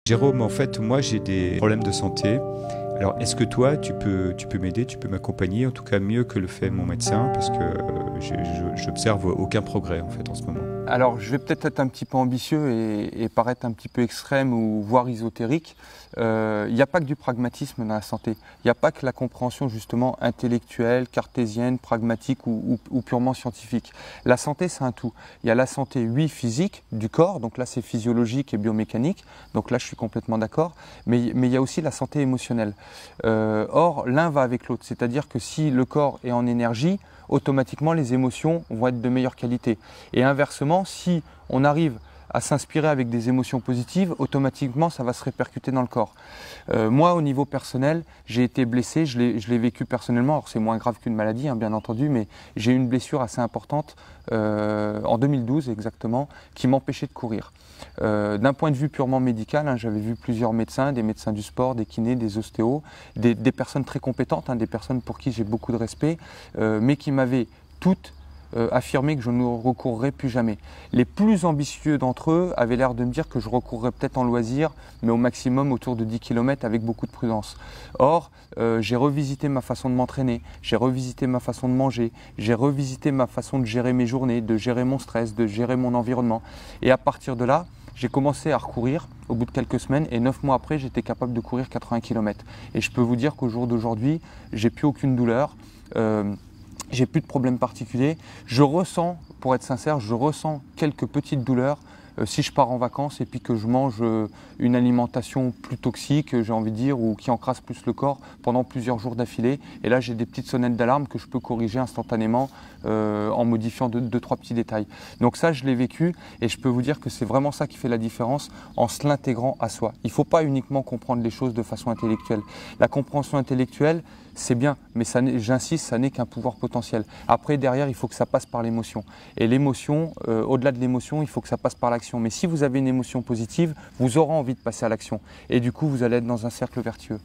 Jérôme, en fait, moi j'ai des problèmes de santé. Alors, est-ce que toi, tu peux m'aider, tu peux m'accompagner, en tout cas mieux que le fait mon médecin, parce que j'observe aucun progrès en fait en ce moment. Alors, je vais peut-être être un petit peu ambitieux et paraître un petit peu extrême ou voire ésotérique. Il n'y a pas que du pragmatisme dans la santé. Il n'y a pas que la compréhension justement intellectuelle, cartésienne, pragmatique ou purement scientifique. La santé, c'est un tout. Il y a la santé, oui, physique, du corps, donc là c'est physiologique et biomécanique, donc là je suis complètement d'accord, mais il y a aussi la santé émotionnelle. Or, l'un va avec l'autre, c'est-à-dire que si le corps est en énergie, automatiquement les émotions vont être de meilleure qualité. Et inversement, si on arrive à s'inspirer avec des émotions positives, automatiquement ça va se répercuter dans le corps. Moi, au niveau personnel, j'ai été blessé, je l'ai vécu personnellement, alors c'est moins grave qu'une maladie, hein, bien entendu, mais j'ai eu une blessure assez importante en 2012 exactement, qui m'empêchait de courir. D'un point de vue purement médical, hein, j'avais vu plusieurs médecins, des médecins du sport, des kinés, des ostéos, des personnes très compétentes, hein, des personnes pour qui j'ai beaucoup de respect, mais qui m'avaient toutes affirmé que je ne recourrais plus jamais. Les plus ambitieux d'entre eux avaient l'air de me dire que je recourrais peut-être en loisir, mais au maximum autour de 10 km avec beaucoup de prudence. Or, j'ai revisité ma façon de m'entraîner, j'ai revisité ma façon de manger, j'ai revisité ma façon de gérer mes journées, de gérer mon stress, de gérer mon environnement. Et à partir de là, j'ai commencé à recourir au bout de quelques semaines et 9 mois après, j'étais capable de courir 80 km. Et je peux vous dire qu'au jour d'aujourd'hui, j'ai plus aucune douleur. J'ai plus de problèmes particuliers. Je ressens, pour être sincère, je ressens quelques petites douleurs si je pars en vacances et puis que je mange une alimentation plus toxique, j'ai envie de dire, ou qui encrasse plus le corps pendant plusieurs jours d'affilée. Et là, j'ai des petites sonnettes d'alarme que je peux corriger instantanément en modifiant deux, trois petits détails. Donc ça, je l'ai vécu et je peux vous dire que c'est vraiment ça qui fait la différence en se l'intégrant à soi. Il ne faut pas uniquement comprendre les choses de façon intellectuelle. La compréhension intellectuelle, c'est bien, mais j'insiste, ça n'est qu'un pouvoir potentiel. Après, derrière, il faut que ça passe par l'émotion. Et l'émotion, au-delà de l'émotion, il faut que ça passe par l'action. Mais si vous avez une émotion positive, vous aurez envie de passer à l'action. Et du coup, vous allez être dans un cercle vertueux.